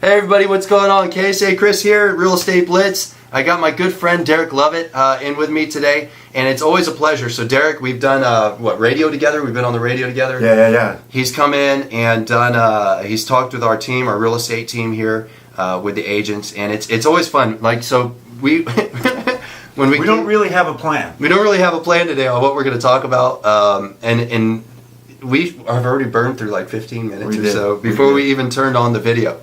Hey everybody, what's going on? KSA Kris here, Real Estate Blitz. I got my good friend Derek Lovett in with me today, and it's always a pleasure. So Derek, we've done radio together. We've been on the radio together. Yeah. He's come in and done. He's talked with our team, our real estate team here, with the agents, and it's always fun. Like so, we when we don't really have a plan. We don't really have a plan today on what we're going to talk about, and we have already burned through like 15 minutes or so before we even turned on the video.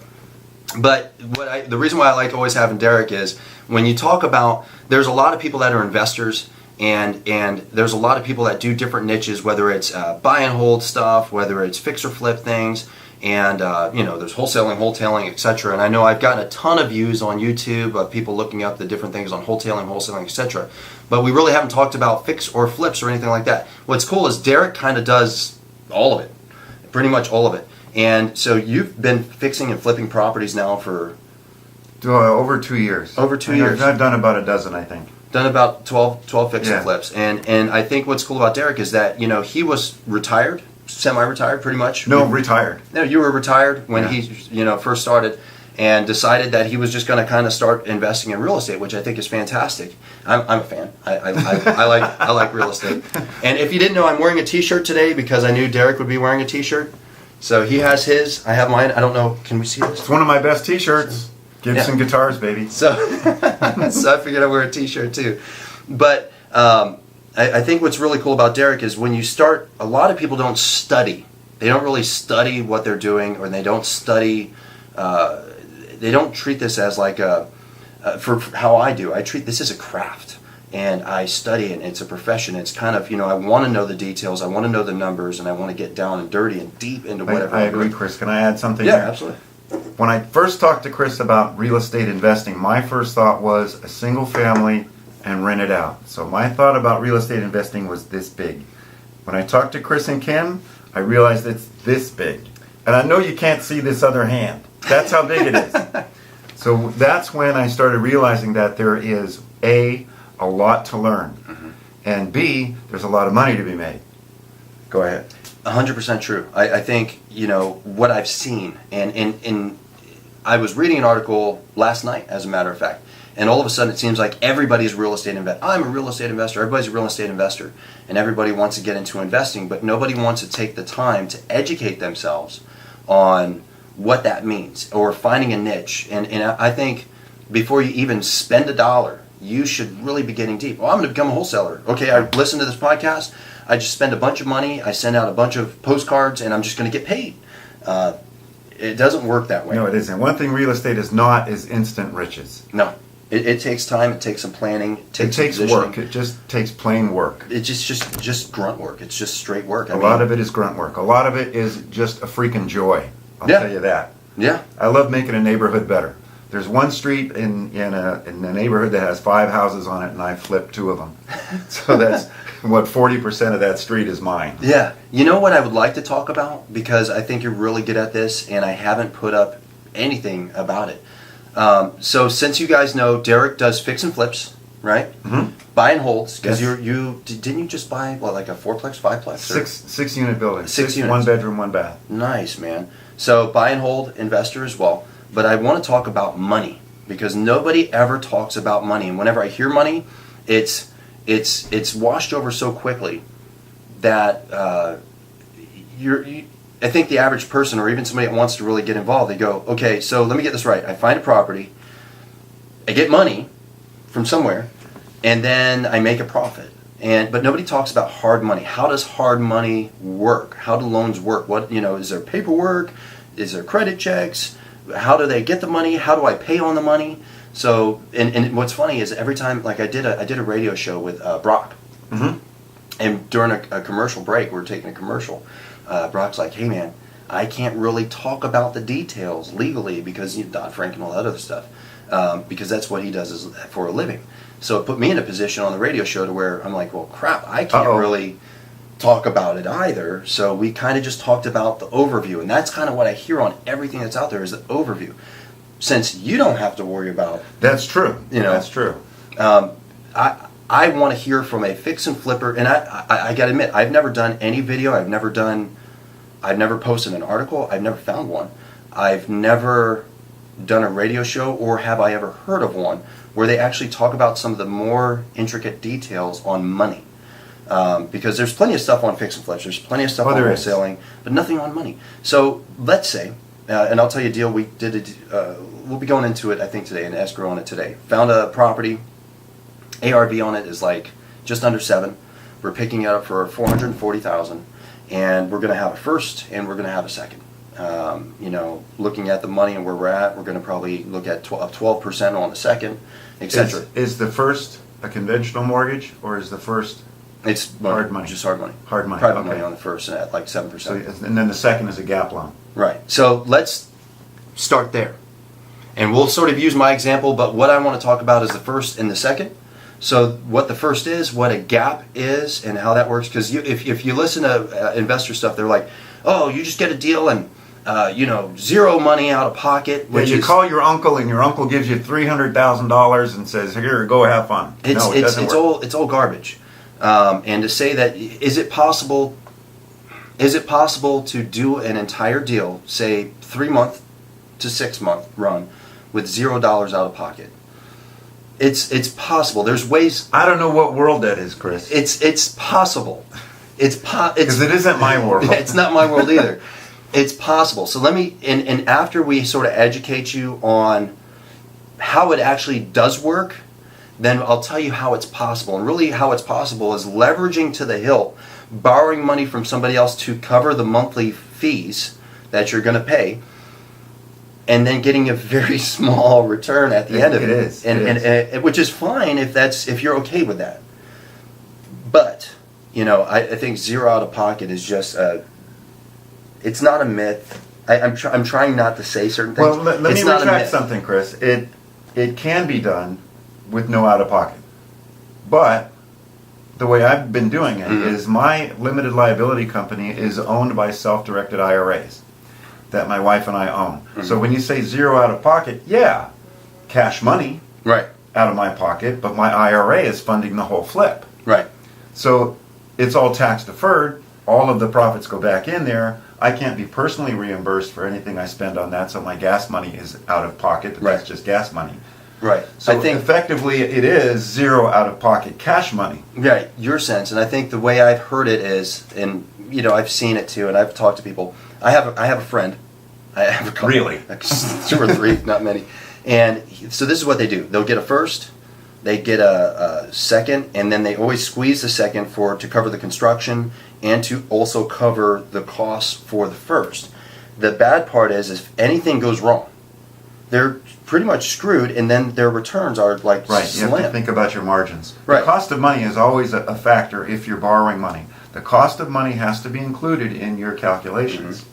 But the reason why I like always having Derek is when you talk about, there's a lot of people that are investors, and there's a lot of people that do different niches, whether it's buy and hold stuff, whether it's fix or flip things, and there's wholesaling, etc. And I know I've gotten a ton of views on YouTube of people looking up the different things on wholesaling, etc. But we really haven't talked about fix or flips or anything like that. What's cool is Derek kind of does all of it, pretty much all of it. And so you've been fixing and flipping properties now for over 2 years. Over 2 years. I've done about a dozen, I think. Done about 12 fix and flips. And I think what's cool about Derek is that, he was retired, semi-retired pretty much. No, retired. No, you were retired when he first started, and decided that he was just going to kind of start investing in real estate, which I think is fantastic. I'm a fan. I like real estate. And if you didn't know, I'm wearing a t-shirt today because I knew Derek would be wearing a t-shirt. So he has his, I have mine. I don't know, can we see this? It's one of my best t-shirts. Gibson Guitars, baby. So, so I figured I'd wear a t-shirt too. But I think what's really cool about Derek is when you start, a lot of people don't study. They don't really study what they're doing, or they don't study, they don't treat this as like for how I do. I treat this as a craft. And I study it, and it's a profession. It's kind of, I want to know the details, I want to know the numbers, and I want to get down and dirty and deep into whatever. I agree, Chris. Can I add something? Yeah, here? absolutely. When I first talked to Chris about real estate investing, my first thought was a single family and rent it out. So my thought about real estate investing was this big. When I talked to Chris and Kim, I realized it's this big. And I know you can't see this other hand. That's how big it is. So that's when I started realizing that there is a lot to learn, and B, there's a lot of money to be made. Go ahead. 100% true. I think, what I've seen, and I was reading an article last night, as a matter of fact, and all of a sudden it seems like everybody's a real estate investor. I'm a real estate investor, everybody's a real estate investor, and everybody wants to get into investing, but nobody wants to take the time to educate themselves on what that means, or finding a niche. And I think before you even spend a dollar, you should really be getting deep. Well, I'm going to become a wholesaler. Okay, I listen to this podcast. I just spend a bunch of money. I send out a bunch of postcards, and I'm just going to get paid. It doesn't work that way. No, it isn't. One thing real estate is not is instant riches. No. It takes time. It takes some planning. It takes work. It just takes plain work. It's just grunt work. It's just straight work. A lot of it is grunt work. A lot of it is just a freaking joy. I'll tell you that. Yeah. I love making a neighborhood better. There's one street in a neighborhood that has 5 houses on it, and I flipped 2 of them. So that's what 40% of that street is mine. Yeah. You know what I would like to talk about, because I think you're really good at this, and I haven't put up anything about it. So since you guys know, Derek does fix and flips, right? Mm-hmm. Buy and holds, because didn't you just buy like a 4-plex, 5-plex? 6 unit building. 6 units. 1 bedroom, 1 bath. Nice, man. So buy and hold investor as well. But I want to talk about money, because nobody ever talks about money. And whenever I hear money, it's washed over so quickly that I think the average person, or even somebody that wants to really get involved, they go, okay, so let me get this right. I find a property, I get money from somewhere, and then I make a profit. But nobody talks about hard money. How does hard money work? How do loans work? What is there paperwork? Is there credit checks? How do they get the money? How do I pay on the money? So, and what's funny is every time, like I did a radio show with Brock, and during a commercial break, we were taking a commercial. Brock's like, "Hey man, I can't really talk about the details legally because Dodd-Frank and all that other stuff, because that's what he does for a living." So it put me in a position on the radio show to where I'm like, "Well, crap, I can't really talk about it either." So we kind of just talked about the overview, and that's kind of what I hear on everything that's out there is the overview. Since you don't have to worry about, that's true. That's true. I want to hear from a fix and flipper, and I got to admit, I've never done any video. I've never posted an article. I've never found one. I've never done a radio show or have I ever heard of one where they actually talk about some of the more intricate details on money. Because there's plenty of stuff on fix and flips, there's plenty of stuff on wholesaling, but nothing on money. So let's say, and I'll tell you a deal we did, we'll be going into it I think today, an escrow on it today. Found a property, ARV on it is like just under 7. We're picking it up for $440,000, and we're going to have a first and we're going to have a second. Looking at the money and where we're at, we're going to probably look at 12% on the second, etc. Is the first a conventional mortgage, or is the first it's hard money? Just hard money. Hard money. Private money on the first at like 7%. So, and then the second is a gap loan. Right. So let's start there. And we'll sort of use my example, but what I want to talk about is the first and the second. So what the first is, what a gap is, and how that works. Because if you listen to investor stuff, they're like, oh, you just get a deal and zero money out of pocket. Which you call your uncle, and your uncle gives you $300,000 and says, "Here, go have fun." It's all garbage. And to say that, is it possible to do an entire deal, say 3-month to 6-month run, with $0 out of pocket? It's possible. There's ways. I don't know what world that is, Chris. It's possible. Because it isn't my world. It's not my world either. It's possible. So let me, and after we sort of educate you on how it actually does work, then I'll tell you how it's possible. And really how it's possible is leveraging to the hilt, borrowing money from somebody else to cover the monthly fees that you're going to pay, and then getting a very small return at the end of it. And which is fine if you're okay with that. But, I think $0 out of pocket is just it's not a myth. I'm trying not to say certain things. Well, let me retract something, Chris. It can be done with no out of pocket. But the way I've been doing it is my limited liability company is owned by self-directed IRAs that my wife and I own. So when you say $0 out of pocket, yeah, cash money right out of my pocket, but my IRA is funding the whole flip. Right. So it's all tax deferred. All of the profits go back in there. I can't be personally reimbursed for anything I spend on that, so my gas money is out of pocket, but that's just gas money. Right. So I think effectively it is $0 out of pocket cash money. Right, your sense. And I think the way I've heard it is, and I've seen it too, and I've talked to people. I have a friend. I have a couple. Really? Like 2 or 3, not many. And so this is what they do. They'll get a first, they get a second, and then they always squeeze the second to cover the construction and to also cover the costs for the first. The bad part is if anything goes wrong, they're pretty much screwed, and then their returns are like slim. You have to think about your margins. Right. The cost of money is always a factor if you're borrowing money. The cost of money has to be included in your calculations.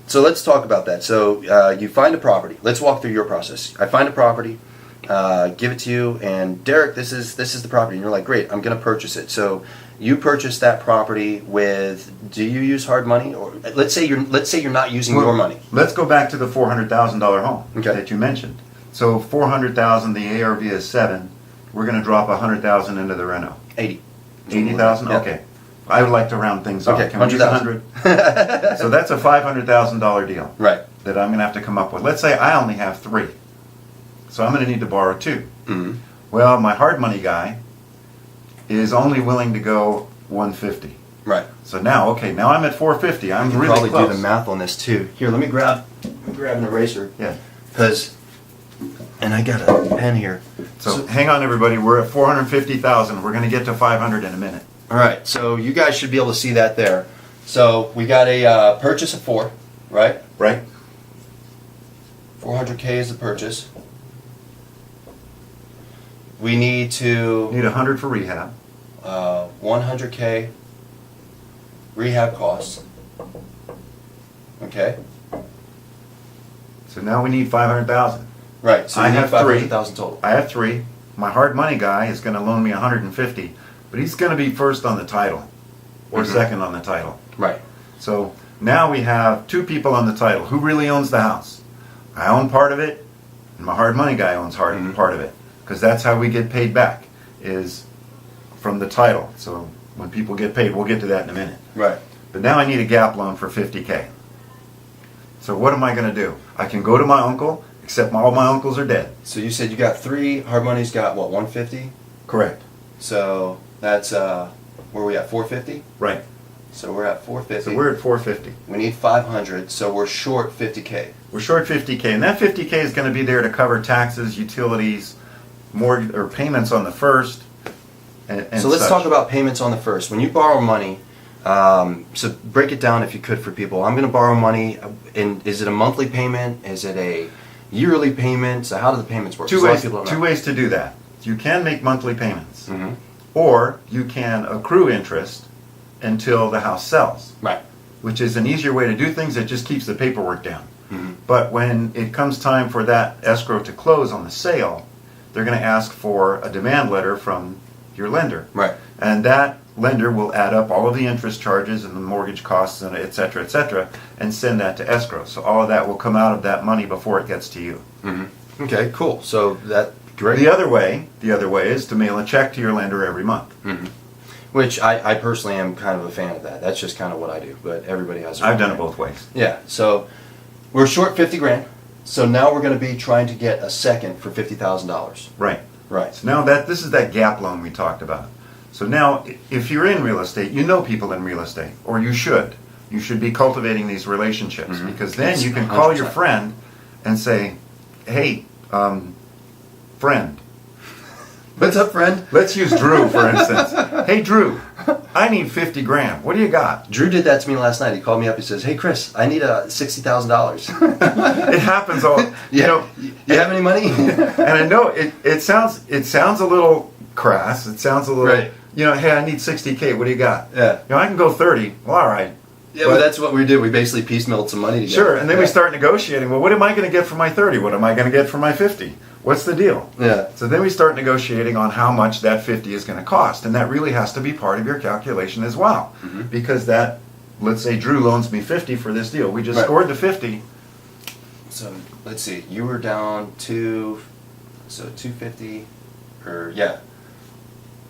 So let's talk about that. So you find a property. Let's walk through your process. I find a property, give it to you, and Derek, this is the property. And you're like, great, I'm going to purchase it. So you purchase that property with. Do you use hard money, or let's say you're not using your money? Let's go back to the $400,000 home that you mentioned. So $400,000, the ARV is 7. We're going to drop $100,000 into the reno. 80,000. Yep. Okay. I would like to round things up. Okay, Can we use 100? So that's a $500,000 deal. Right. That I'm going to have to come up with. Let's say I only have 3. So I'm going to need to borrow 2. Mm-hmm. Well, my hard money guy is only willing to go 150. Right. So now I'm at 450. I'm really probably close. do the math on this too. Here, let me grab an eraser. Yeah. And I got a pen here. So hang on, everybody. We're at 450,000. We're going to get to 500 in a minute. All right. So you guys should be able to see that there. So we got a purchase of 4, right? Right. 400K is the purchase. We need 100 for rehab. 100K rehab costs. Okay. So now we need 500,000. Right. So I you need have 500,000 total. I have 3. My hard money guy is going to loan me 150, but he's going to be first on the title or second on the title. Right. So now we have 2 people on the title. Who really owns the house? I own part of it, and my hard money guy owns part of it, because that's how we get paid back, is from the title. So when people get paid, we'll get to that in a minute. Right. But now I need a gap loan for 50K. So what am I going to do? I can go to my uncle except all my uncles are dead. So you said you got 3. Hard money's got what, 150? Correct. So that's where we at, 450? Right. So we're at 450. So we're at 450. We need 500, so we're short 50K. We're short 50K, and that 50K is going to be there to cover taxes, utilities, mortgage or payments on the first. And so let's such. talk about payments on the first. When you borrow money, so break it down if you could for people. I'm going to borrow money, and is it a monthly payment? Is it a yearly payment? So how do the payments work? 'Cause a lot of people don't know. Two ways to do that. You can make monthly payments, Mhm. or you can accrue interest until the house sells, Right. which is an easier way to do things. It just keeps the paperwork down. Mhm. But when it comes time for that escrow to close on the sale, they're going to ask for a demand letter from your lender. Right. And that lender will add up all of the interest charges and the mortgage costs and et cetera, and send that to escrow. So all of that will come out of that money before it gets to you. Mm-hmm. Okay, cool. So that great. The other way is to mail a check to your lender every month. Mm-hmm. Which I personally am kind of a fan of that. That's just kind of what I do. But everybody has their I've own done it way. both ways. Yeah. So we're short 50 grand. So now we're going to be trying to get a second for $50,000. Right. Right. So now this is that gap loan we talked about. So now, if you're in real estate, you know people in real estate, or you should. You should be cultivating these relationships, Mhm. because then Yes, you can call your 100%. friend and say, "Hey, friend, What's up, friend? let's use Drew for instance. Hey, Drew, I need 50 grand. What do you got?" Drew did that to me last night. He called me up. He says, "Hey, Chris, I need $60,000." It happens all. You know, you have any money? and I know it sounds a little crass. It sounds a little. Right. You know, hey, I need 60K. What do you got? Yeah. You know, I can go 30. Well, all right. Yeah, but that's what we did. We basically piecemealed some money together. Sure, and then we Yeah. start negotiating. Well, what am I going to get for my 30? What am I going to get for my 50? What's the deal? Yeah. So then we start negotiating on how much that 50 is going to cost, and that really has to be part of your calculation as well, Mhm. because that, let's say Drew loans me 50 for this deal. We just Right. scored the 50. So let's see. You were down to 250, or yeah,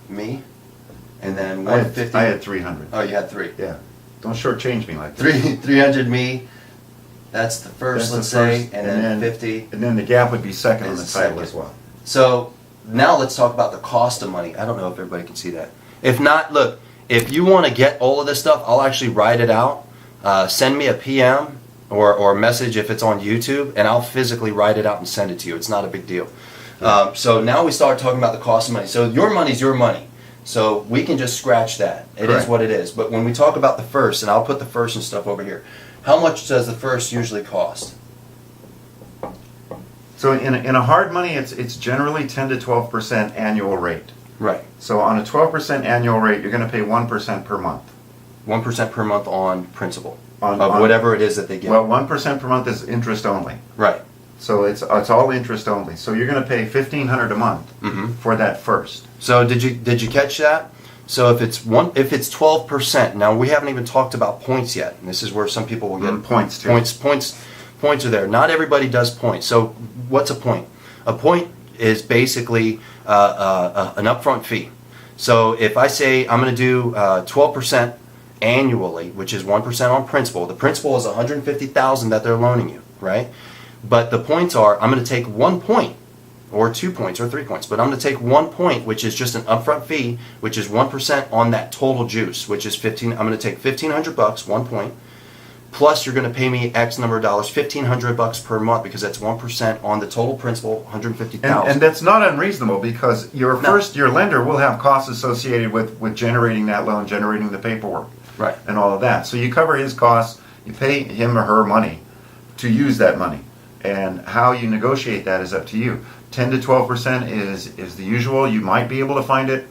me, and then 150. I had 300. Oh, you had 3. Yeah, don't shortchange me like that. 300 me. That's the first, That's the let's say, first, and and then then- 50. And then the gap would be second on the Is title second. as well. So now let's talk about the cost of money. I don't know if everybody can see that. If not, look, if you want to get all of this stuff, I'll actually write it out. Send me a PM or a message if it's on YouTube, and I'll physically write it out and send it to you. It's not a big deal. So now we start talking about the cost of money. So your money's your money. So we can just scratch that. It is Correct. what it is. But when we talk about the first, and I'll put the first and stuff over here, how much does the first usually cost? So in a hard money, it's generally 10 to 12% annual rate. Right. So on a 12% annual rate, you're going to pay 1% per month. 1% per month on principal On whatever it is that they get. Well, 1% per month is interest only. Right. So it's all interest only. So you're going to pay $1,500 a month Mm-hmm. for that first. So did you catch that? So if it's 12%, now we haven't even talked about points yet. And this is where some people will get Points too. Points are there. Not everybody does points. So what's a point? A point is basically an upfront fee. So if I say I'm going to do 12% annually, which is 1% on principal, the principal is $150,000 that they're loaning you, right? But the points are, I'm going to take 1 point, or 2 points, or 3 points, but I'm going to take 1 point, which is just an upfront fee, which is 1% on that total juice, which is 15. I'm going to take $1,500, 1 point, plus you're going to pay me X number of dollars, $1,500 per month, because that's 1% on the total principal, $150,000. And that's not unreasonable, because your lender will have costs associated with generating that loan, generating the paperwork, Right. and all of that. So you cover his costs, you pay him or her money to use that money. And how you negotiate that is up to you. 10 to 12% is the usual. You might be able to find it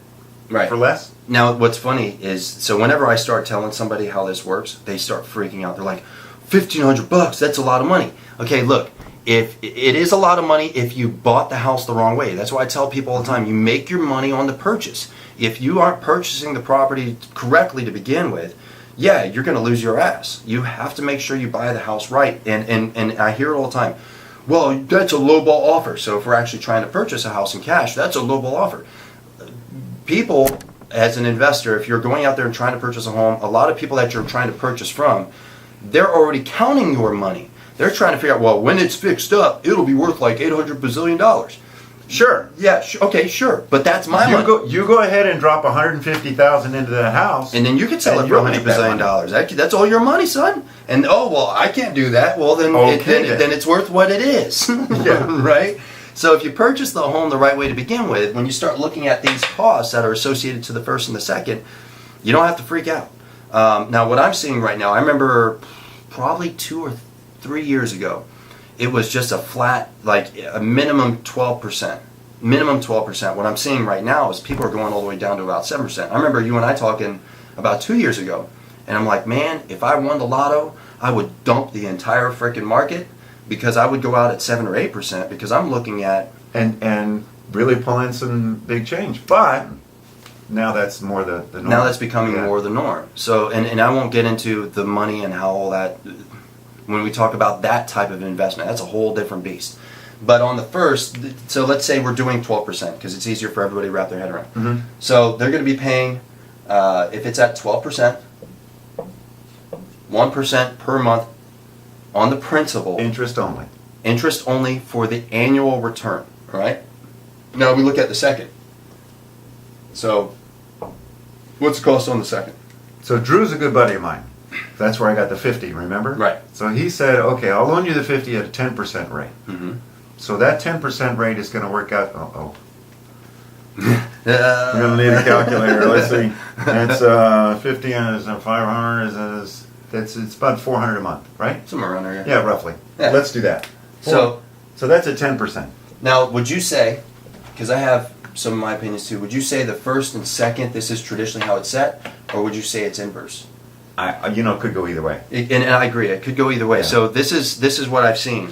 Right. for less. Now, what's funny is, so whenever I start telling somebody how this works, they start freaking out. They're like, $1,500, that's a lot of money. Okay, look, if it is a lot of money if you bought the house the wrong way. That's why I tell people all the time, you make your money on the purchase. If you aren't purchasing the property correctly to begin with, yeah, you're going to lose your ass. You have to make sure you buy the house right. And I hear it all the time. Well, that's a lowball offer. So if we're actually trying to purchase a house in cash, that's a lowball offer. People, as an investor, if you're going out there and trying to purchase a home, a lot of people that you're trying to purchase from, they're already counting your money. They're trying to figure out, well, when it's fixed up, it'll be worth like $800 bazillion. Sure. Yeah, okay, sure. But that's my money. You go ahead and drop $150,000 into that house. And then you can sell it for $100 bazillion. That's all your money, son. And, I can't do that. Well, then, then it's worth what it is. Yeah. Right? So if you purchase the home the right way to begin with, when you start looking at these costs that are associated to the first and the second, you don't have to freak out. Now, what I'm seeing right now, I remember probably 2 or 3 years ago, it was just a flat, like a minimum 12%. Minimum 12%. What I'm seeing right now is people are going all the way down to about 7%. I remember you and I talking about 2 years ago, and I'm like, man, if I won the lotto, I would dump the entire freaking market because I would go out at 7 or 8% because I'm looking at and really pull in some big change. But now that's more the norm. Now that's becoming more the norm. So, and I won't get into the money and how all that. When we talk about that type of investment, that's a whole different beast. But on the first, so let's say we're doing 12% because it's easier for everybody to wrap their head around. Mm-hmm. So they're going to be paying, if it's at 12%, 1% per month on the principal. Interest only. Interest only for the annual return, all right? Now we look at the second. So what's the cost on the second? So Drew's a good buddy of mine. That's where I got the 50, remember? Right. So he said, okay, I'll loan you the 50 at a 10% rate. Mm-hmm. So that 10% rate is going to work out. We're going to need a calculator. Let's see. That's 50 and 500 it's about $400 a month, right? Somewhere around there. Yeah, roughly. Yeah. Let's do that. So that's at 10%. Now, would you say, because I have some of my opinions too, would you say the first and second, this is traditionally how it's set, or would you say it's inverse? It could go either way. And I agree, it could go either way. Yeah. So this is what I've seen.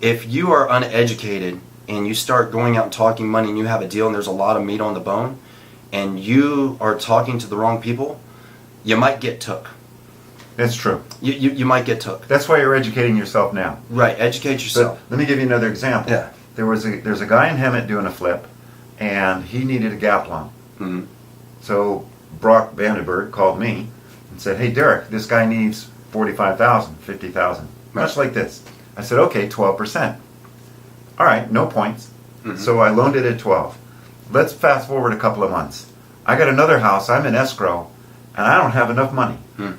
If you are uneducated and you start going out and talking money and you have a deal and there's a lot of meat on the bone and you are talking to the wrong people, you might get took. That's true. You might get took. That's why you're educating yourself now. Right, educate yourself. But let me give you another example. Yeah. There's a guy in Hemet doing a flip, and he needed a gap loan. Mm-hmm. So Brock Vandenberg called me and said, hey, Derek, this guy needs $45,000, $50,000, much like this. I said, okay, 12%. All right, no points. Mm-hmm. So I loaned it at 12. Let's fast forward a couple of months. I got another house, I'm in escrow, and I don't have enough money. Hmm.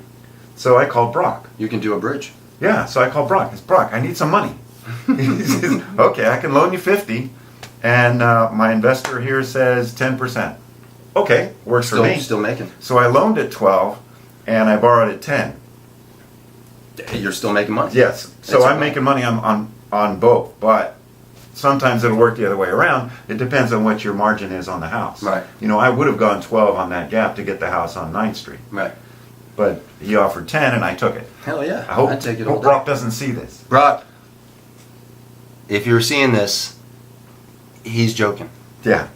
So I called Brock. You can do a bridge. Yeah, so I called Brock. It's Brock, I need some money. He says, okay, I can loan you 50, and my investor here says 10%. Okay, works for me. Still making. So I loaned at 12, and I borrowed at 10. You're still making money. Yes. So I'm making money on both, but sometimes it'll work the other way around. It depends on what your margin is on the house. Right. I would have gone 12 on that gap to get the house on 9th Street. Right. But he offered 10, and I took it. Hell yeah. I hope, I'd take it all Brock doesn't see this. Brock, if you're seeing this, he's joking. Yeah.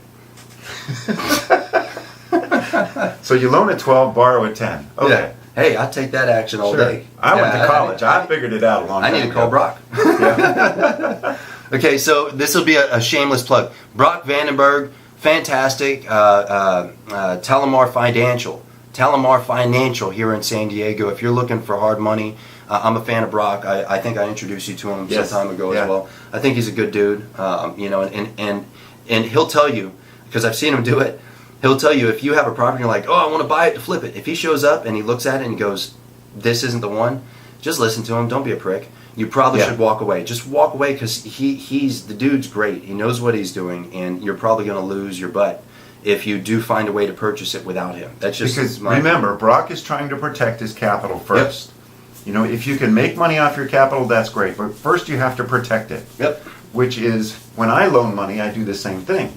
So you loan at 12, borrow at 10. Okay. Yeah. Hey, I'll take that action all day. I went to college. I figured it out a long time ago. I need to call Brock. Yeah. Okay, so this will be a shameless plug. Brock Vandenberg, fantastic. Talamar Financial. Talamar Financial here in San Diego. If you're looking for hard money, I'm a fan of Brock. I think I introduced you to him some time ago as well. I think he's a good dude. And he'll tell you, because I've seen him do it, he'll tell you if you have a property and you're like, oh, I want to buy it to flip it. If he shows up and he looks at it and he goes, this isn't the one, just listen to him. Don't be a prick. You probably should walk away. Just walk away because he's the dude's great. He knows what he's doing, and you're probably going to lose your butt if you do find a way to purchase it without him. That's just because remember, Brock is trying to protect his capital first. Yep. If you can make money off your capital, that's great. But first, you have to protect it. Yep. Which is when I loan money, I do the same thing.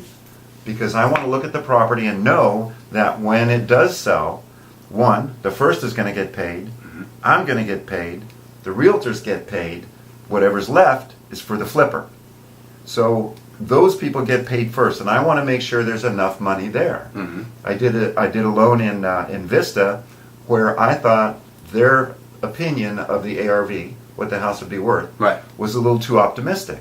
Because I want to look at the property and know that when it does sell, one, the first is going to get paid, I'm going to get paid, the realtors get paid, whatever's left is for the flipper. So those people get paid first, and I want to make sure there's enough money there. Mm-hmm. I did a loan in Vista where I thought their opinion of the ARV, what the house would be worth, was a little too optimistic.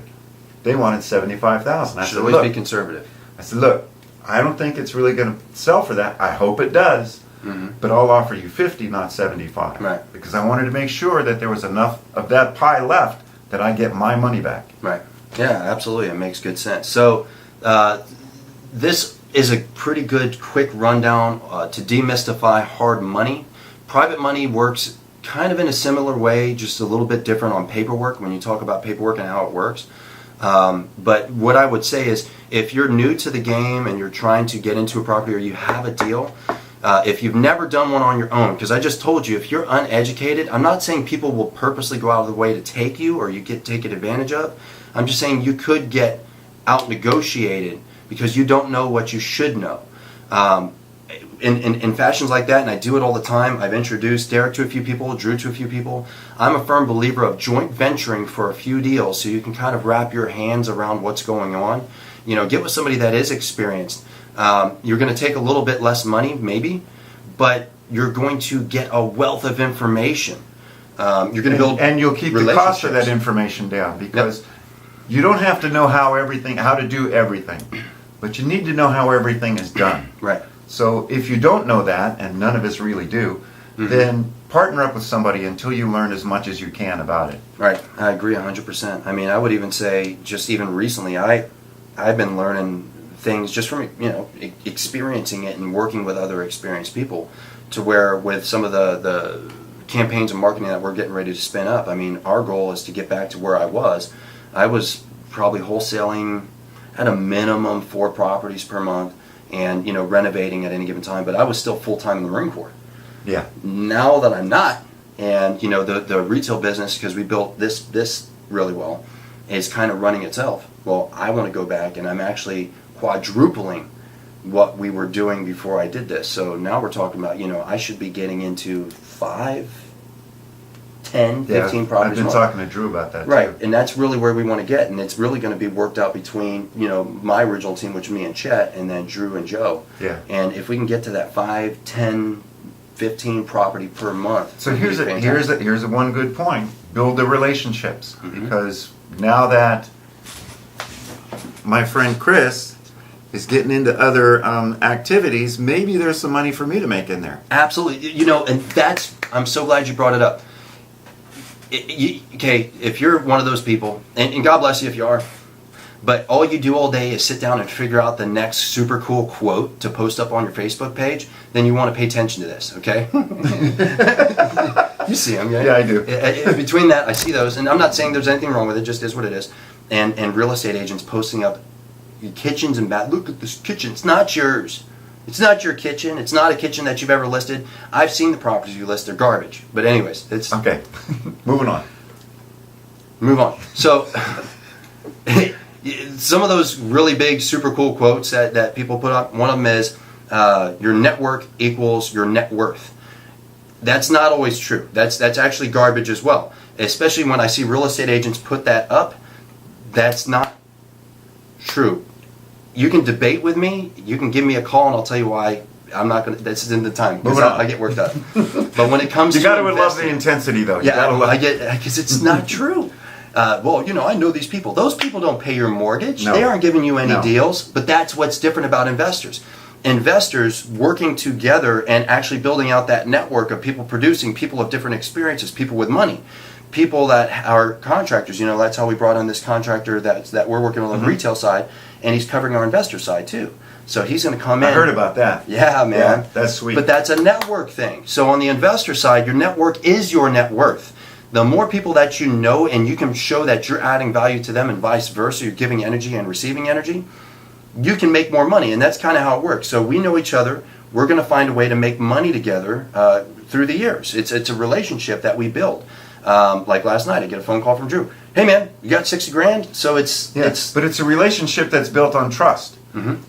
They wanted $75,000. I should always be conservative. I said, look, I don't think it's really going to sell for that. I hope it does, but I'll offer you 50, not 75. Right. Because I wanted to make sure that there was enough of that pie left that I get my money back. Right. Yeah, absolutely. It makes good sense. So this is a pretty good quick rundown to demystify hard money. Private money works kind of in a similar way, just a little bit different on paperwork when you talk about paperwork and how it works. But what I would say is, if you're new to the game and you're trying to get into a property or you have a deal, if you've never done one on your own, because I just told you, if you're uneducated, I'm not saying people will purposely go out of the way to take you or you get taken advantage of. I'm just saying you could get out negotiated because you don't know what you should know. In fashions like that, and I do it all the time, I've introduced Derek to a few people, Drew to a few people. I'm a firm believer of joint venturing for a few deals so you can kind of wrap your hands around what's going on. You know, get with somebody that is experienced. You're going to take a little bit less money, maybe, but you're going to get a wealth of information. You're going to build and you'll keep the cost of that information down, because you don't have to know how to do everything, but you need to know how everything is done. Right. So if you don't know that, and none of us really do, then partner up with somebody until you learn as much as you can about it. Right. I agree 100%. I mean, I would even say, just even recently, I've been learning things just from, you know, experiencing it and working with other experienced people, to where with some of the campaigns and marketing that we're getting ready to spin up, I mean, our goal is to get back to where I was. I was probably wholesaling at a minimum 4 properties per month and, you know, renovating at any given time, but I was still full-time in the Marine Corps. Yeah. Now that I'm not, and, you know, the retail business, because we built this really well, is kind of running itself. Well, I want to go back, and I'm actually quadrupling what we were doing before I did this. So now we're talking about, you know, I should be getting into 5, 10, 15 properties. I've been talking to Drew about that, right, too. and that's really where we want to get, and it's really going to be worked out between, you know, my original team, which is me and Chet, and then Drew and Joe. Yeah. And if we can get to that 5, 10, 15 property per month. So here's a one good point. Build the relationships, because now that my friend Chris is getting into other activities, maybe there's some money for me to make in there. Absolutely. You know, and I'm so glad you brought it up. Okay, if you're one of those people, and God bless you if you are, but all you do all day is sit down and figure out the next super cool quote to post up on your Facebook page, then you want to pay attention to this, okay? You see them, yeah? Yeah, I do. Between that, I see those, and I'm not saying there's anything wrong with it, just is what it is. And real estate agents posting up kitchens and bath. Look at this kitchen. It's not yours. It's not your kitchen. It's not a kitchen that you've ever listed. I've seen the properties you list. They're garbage. But anyways, it's... Okay. Moving on. Move on. So, some of those really big, super cool quotes that people put up, one of them is, your network equals your net worth. That's not always true. That's actually garbage as well. Especially when I see real estate agents put that up. That's not true. You can debate with me. You can give me a call, and I'll tell you why I'm not going to. This isn't the time, because I get worked up. But when it comes you to got to love the intensity, though. I get, because it's not true. Well, you know, I know these people. Those people don't pay your mortgage. No. They aren't giving you any No. deals. But that's what's different about investors. Investors working together and actually building out that network of people producing, people of different experiences, people with money. People that are contractors, you know, that's how we brought on this contractor that we're working on the retail side, and he's covering our investor side too. So he's going to come in. I heard about that. Yeah, man. Yeah, that's sweet. But that's a network thing. So on the investor side, your network is your net worth. The more people that you know, and you can show that you're adding value to them, and vice versa, you're giving energy and receiving energy, you can make more money. And that's kind of how it works. So we know each other. We're going to find a way to make money together through the years. It's a relationship that we build. Like last night, I get a phone call from Drew. Hey man, you got 60 grand? So but it's a relationship that's built on trust.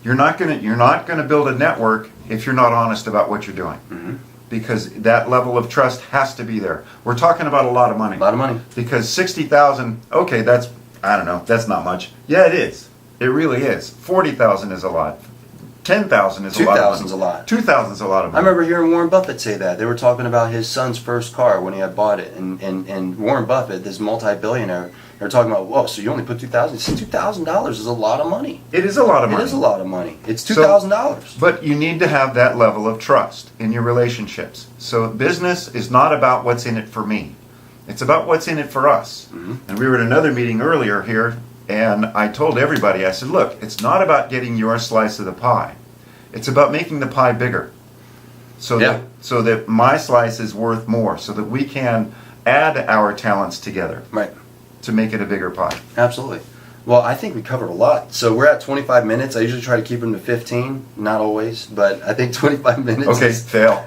You're not gonna build a network if you're not honest about what you're doing, because that level of trust has to be there. We're talking about a lot of money. A lot of money. Because 60,000, okay, that's, I don't know, that's not much. Yeah, it is. It really is. 40,000 is a lot. 10,000 is a lot. 2,000 is a lot. 2,000 is a lot of money. I remember hearing Warren Buffett say that. They were talking about his son's first car when he had bought it. And Warren Buffett, this multi-billionaire, They're talking about, whoa, so you only put $2,000? $2,000 is a lot of money. It is a lot of money. It is a lot of money. It's $2,000. But you need to have that level of trust in your relationships. So business is not about what's in it for me. It's about what's in it for us. Mm-hmm. And we were at another meeting earlier here, and I told everybody, I said, look, it's not about getting your slice of the pie. It's about making the pie bigger. So that my slice is worth more, so that we can add our talents together. Right. To make it a bigger pie. Absolutely. Well, I think we covered a lot. So we're at 25 minutes. I usually try to keep them to 15. Not always, but I think 25 minutes. Okay, fail.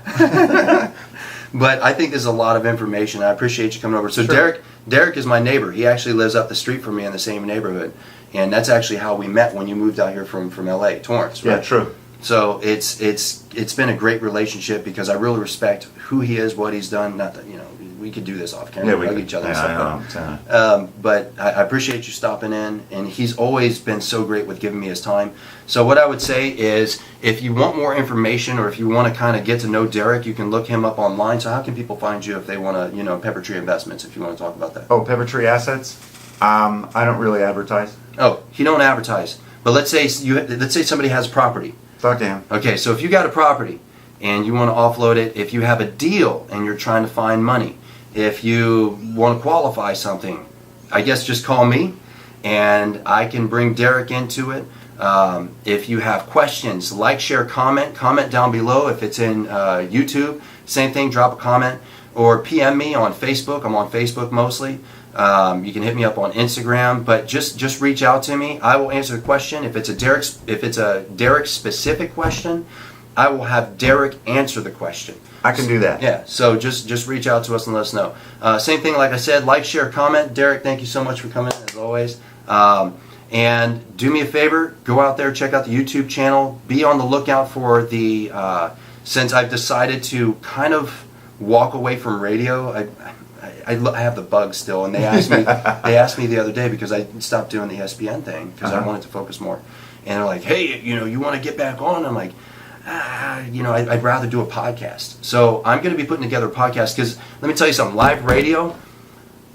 But I think there's a lot of information. I appreciate you coming over. So Sure. Derek is my neighbor. He actually lives up the street from me in the same neighborhood. And that's actually how we met when you moved out here from LA, Torrance, right? Yeah, true. So it's been a great relationship because I really respect who he is, what he's done. Not that, we could do this off camera, hug each other and stuff. But I appreciate you stopping in, and he's always been so great with giving me his time. So what I would say is, if you want more information or if you want to kind of get to know Derek, you can look him up online. So how can people find you if they want to, Pepper Tree Investments, if you want to talk about that? Oh, Pepper Tree Assets? I don't really advertise. Oh, he don't advertise. But let's say somebody has a property. Talk to him. Okay, so if you got a property and you want to offload it, if you have a deal and you're trying to find money, if you want to qualify something, I guess just call me and I can bring Derek into it. If you have questions, like, share, comment down below. If it's in YouTube, same thing, drop a comment. Or PM me on Facebook. I'm on Facebook mostly. You can hit me up on Instagram, but just reach out to me. I will answer the question. If it's a Derek specific question, I will have Derek answer the question. I can do that. Yeah, so just reach out to us and let us know. Same thing, like I said, like, share, comment. Derek, thank you so much for coming, as always. And do me a favor, go out there, check out the YouTube channel. Be on the lookout for the, since I've decided to kind of walk away from radio, I have the bug still, and they asked me the other day because I stopped doing the ESPN thing because I wanted to focus more. And they're like, hey, you want to get back on? I'm like, I'd rather do a podcast. So I'm going to be putting together a podcast because let me tell you something, live radio,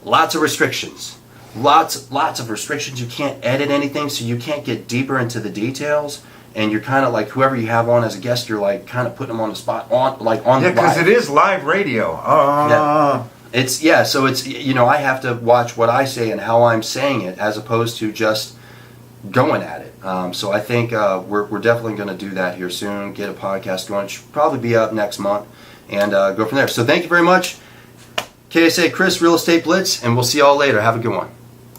lots of restrictions. Lots of restrictions. You can't edit anything, so you can't get deeper into the details. And you're kind of like, whoever you have on as a guest, you're like kind of putting them on the spot, on yeah, because it is live radio. So it's I have to watch what I say and how I'm saying it as opposed to just going at it. So I think we're definitely going to do that here soon. Get a podcast going. It should probably be up next month, and go from there. So thank you very much, KSA Kris, Real Estate Blitz, and we'll see y'all later. Have a good one.